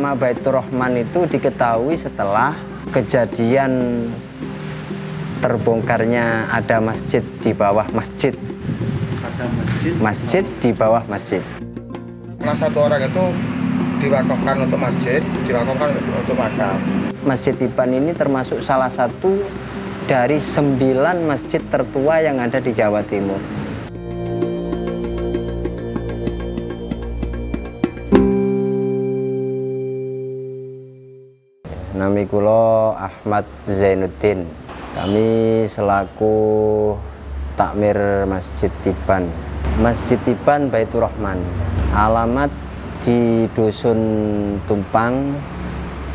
nama Baitur Rahman itu diketahui setelah kejadian terbongkarnya ada masjid di bawah masjid. Ada Masjid di bawah masjid. Salah satu orang itu diwakafkan untuk masjid, diwakafkan untuk makam. Masjid Tiban ini termasuk salah satu dari 9 masjid tertua yang ada di Jawa Timur. Nami kula Ahmad Zainuddin. Kami selaku takmir Masjid Tiban. Masjid Tiban Baitur Rahman. Alamat di Dusun Tumpang,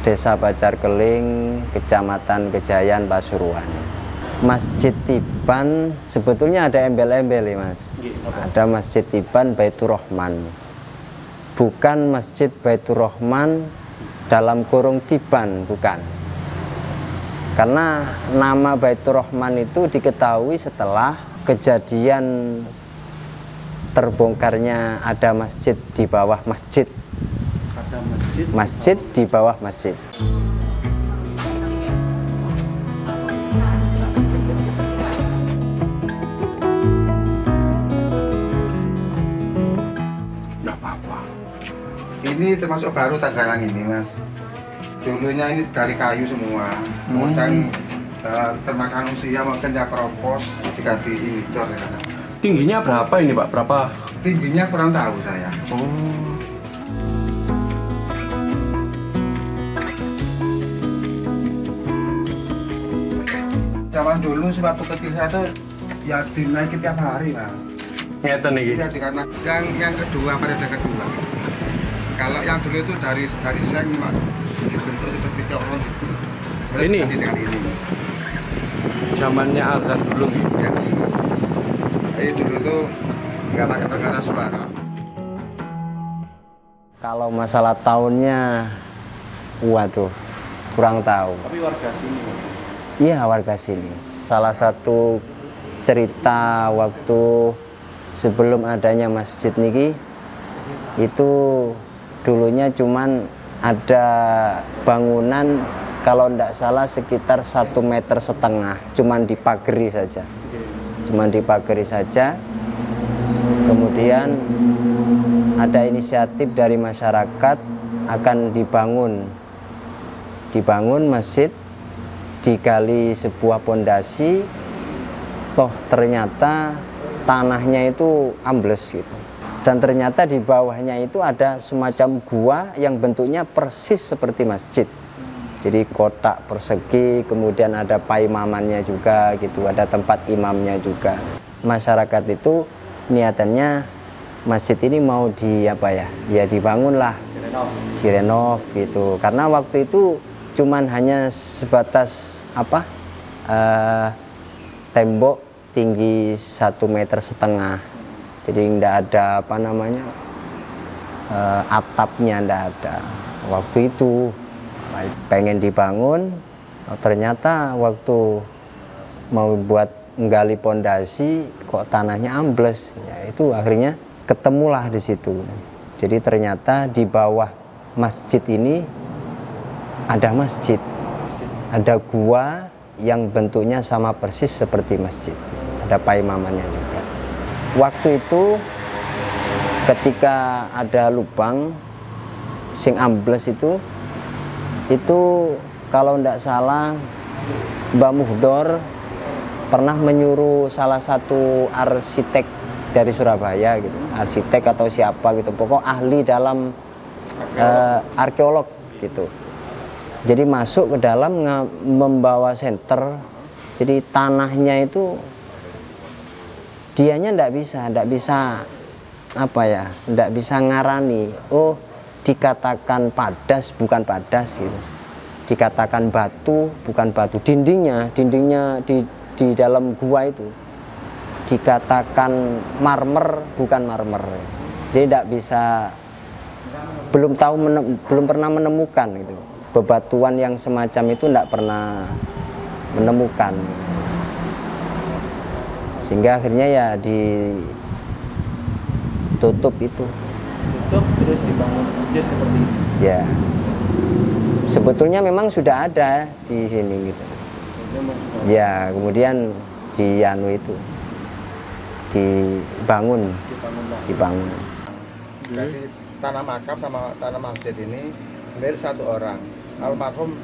Desa Bacar Keling, Kecamatan Kejayan, Pasuruan. Masjid Tiban sebetulnya ada embel-embel ya, Mas. Ada Masjid Tiban Baitur Rahman. Bukan Masjid Baitur Rahman dalam kurung Tiban, bukan. Karena nama Baitur Rahman itu diketahui setelah kejadian terbongkarnya ada masjid di bawah masjid. Ada Masjid di bawah masjid. Nggak apa-apa. Ini termasuk baru tanggalan ini, Mas. Dulunya ini dari kayu semua. Kemudian termakan usia mungkin ya keropos diganti ini cor ya. Tingginya berapa ini Pak? Berapa? Tingginya kurang tahu saya. Oh. Zaman dulu waktu kecil saya tuh ya dinaikin tiap hari, Mas. Ngeten nih. Iya, karena yang kedua pada kedua. Kalau yang dulu itu dari seng, Mas, dibentuk seperti coron itu. Ini? Dengan ini. Zamannya azan dulu gitu. Ya. Jadi dulu tuh nggak pakai pengeras suara. Kalau masalah tahunnya, waduh, kurang tahu. Tapi warga sini. Iya, warga sini. Salah satu cerita waktu sebelum adanya masjid niki, itu dulunya cuman ada bangunan, kalau tidak salah sekitar 1,5 meter, cuman dipageri saja. Cuman dipageri saja. Kemudian ada inisiatif dari masyarakat akan dibangun masjid, digali sebuah pondasi, toh ternyata tanahnya itu ambles gitu. Dan ternyata di bawahnya itu ada semacam gua yang bentuknya persis seperti masjid. Jadi kotak persegi, kemudian ada paimamannya juga gitu, ada tempat imamnya juga. Masyarakat itu niatannya masjid ini mau dibangunlah, direnov gitu. Karena waktu itu cuman hanya sebatas tembok tinggi 1,5 meter, jadi tidak ada atapnya, tidak ada. Waktu itu pengen dibangun, ternyata waktu mau buat menggali pondasi kok tanahnya ambles, ya itu akhirnya ketemulah di situ. Jadi ternyata di bawah masjid ini ada masjid, ada gua yang bentuknya sama persis seperti masjid, ada paimamannya juga. Waktu itu ketika ada lubang sing ambles itu kalau tidak salah Mbah Muhdor pernah menyuruh salah satu arsitek dari Surabaya gitu, arsitek atau siapa gitu, pokok ahli dalam arkeolog gitu. Jadi masuk ke dalam membawa senter, jadi tanahnya itu dianya tidak bisa ngarani. Oh, dikatakan padas bukan padas gitu, dikatakan batu bukan batu, dindingnya di dalam gua itu dikatakan marmer bukan marmer. Jadi tidak bisa, belum pernah menemukan gitu. Bebatuan yang semacam itu tidak pernah menemukan, sehingga akhirnya ya ditutup itu. Tutup terus dibangun masjid seperti ini. Ya, Sebetulnya memang sudah ada di sini gitu. Ya, kemudian dibangun. Jadi tanah makam sama tanah masjid ini milik satu orang, almarhum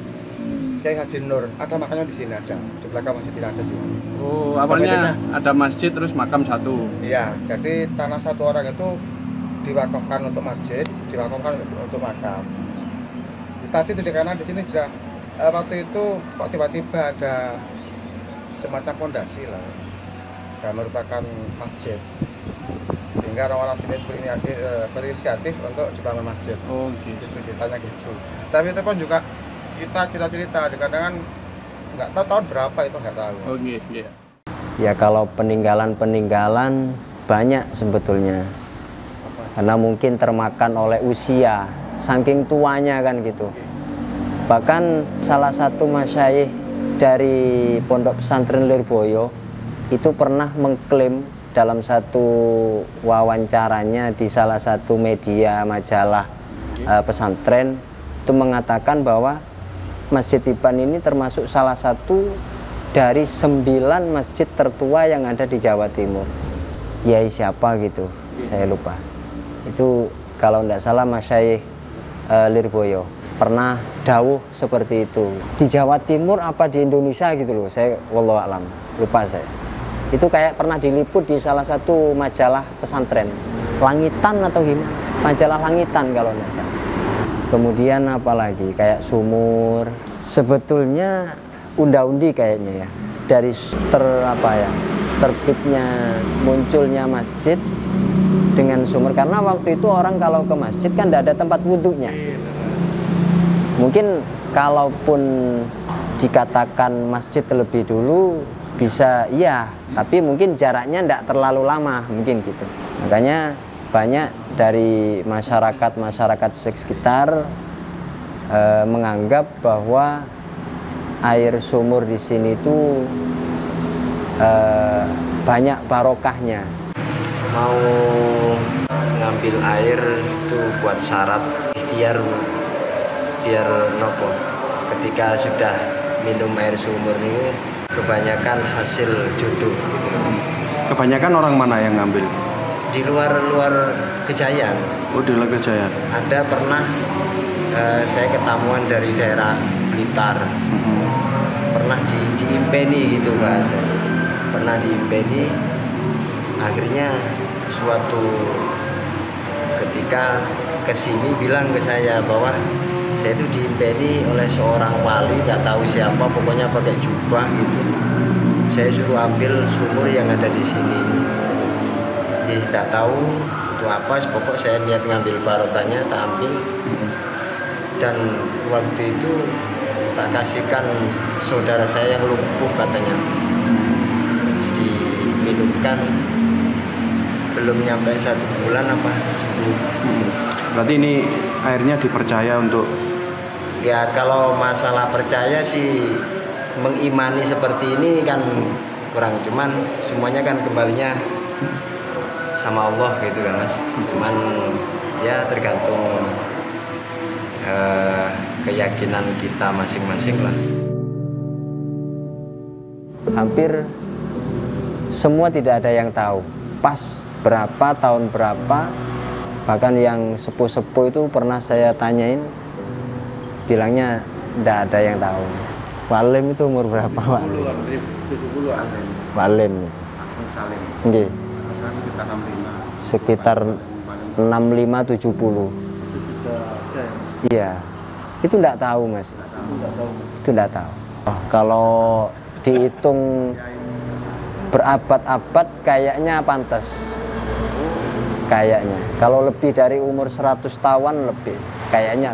Kiai Haji Nur. Ada makamnya di sini, ada di belakang masjid ini ada sih. Oh, awalnya ada masjid terus makam satu. Iya, jadi tanah satu orang itu diwakafkan untuk masjid, diwakafkan untuk makam. Tadi itu karena di sini sudah waktu itu kok tiba-tiba ada semacam fondasi lah, dan merupakan masjid. Sehingga orang-orang sini berinisiatif untuk dibangun masjid. Oh, gitu. Ceritanya gitu. Tapi itu pun juga kita cerita, kadang-kadang kan nggak tahu tahun berapa itu nggak tahu. Oh, gitu. Ya kalau peninggalan banyak sebetulnya. Karena mungkin termakan oleh usia, saking tuanya kan gitu. Bahkan salah satu masyayikh dari Pondok Pesantren Lirboyo itu pernah mengklaim dalam satu wawancaranya di salah satu media majalah pesantren, itu mengatakan bahwa Masjid Iban ini termasuk salah satu dari 9 masjid tertua yang ada di Jawa Timur. Kiai siapa gitu, saya lupa. Itu kalau tidak salah Masyayikh Lirboyo pernah dawuh seperti itu. Di Jawa Timur apa di Indonesia gitu loh, saya wallahu alam, lupa saya. Itu kayak pernah diliput di salah satu majalah pesantren, Langitan atau gimana, majalah Langitan kalau tidak salah. Kemudian apalagi kayak sumur, sebetulnya unda-undi kayaknya ya, dari terbitnya munculnya masjid dengan sumur, karena waktu itu orang kalau ke masjid kan tidak ada tempat wudhunya. Mungkin kalaupun dikatakan masjid terlebih dulu bisa iya, tapi mungkin jaraknya tidak terlalu lama mungkin gitu. Makanya banyak dari masyarakat sekitar menganggap bahwa air sumur di sini itu banyak barokahnya. Mau ngambil air itu buat syarat ikhtiar biar nopo. Ketika sudah minum air sumur ini kebanyakan hasil jodoh gitu. Kebanyakan orang mana yang ngambil? Di luar Kejayan. Oh, di luar Kejayan. Ada pernah saya ketamuan dari daerah Blitar. Pernah diimpeni gitu bahasa. Pernah diimpeni. Akhirnya suatu ketika kesini bilang ke saya bahwa saya itu diimpeni oleh seorang wali, nggak tahu siapa, pokoknya pakai jubah gitu. Saya suruh ambil sumur yang ada di sini. Jadi tidak tahu itu apa, pokok saya niat ngambil barokahnya, tak ambil. Dan waktu itu tak kasihkan saudara saya yang lumpuh katanya. Diminumkan belum nyampe 1 bulan apa sembuh. Berarti ini airnya dipercaya untuk? Ya kalau masalah percaya sih, mengimani seperti ini kan kurang, cuman semuanya kan kembalinya sama Allah gitu kan Mas. Cuman ya tergantung keyakinan kita masing-masing lah. Hampir semua tidak ada yang tahu pas berapa, tahun berapa. Bahkan yang sepuh-sepuh itu pernah saya tanyain, bilangnya tidak ada yang tahu. Walim itu umur berapa, Pak? 70-an. Walim. Salim. Nggih. Sekitar 65. Sekitar 65-70. Itu sudah ada ya? Iya. Itu tidak tahu, Mas. Itu tidak tahu. Oh, kalau dihitung berabad-abad kayaknya pantas. Kayaknya. Kalau lebih dari umur 100 tahun lebih, kayaknya.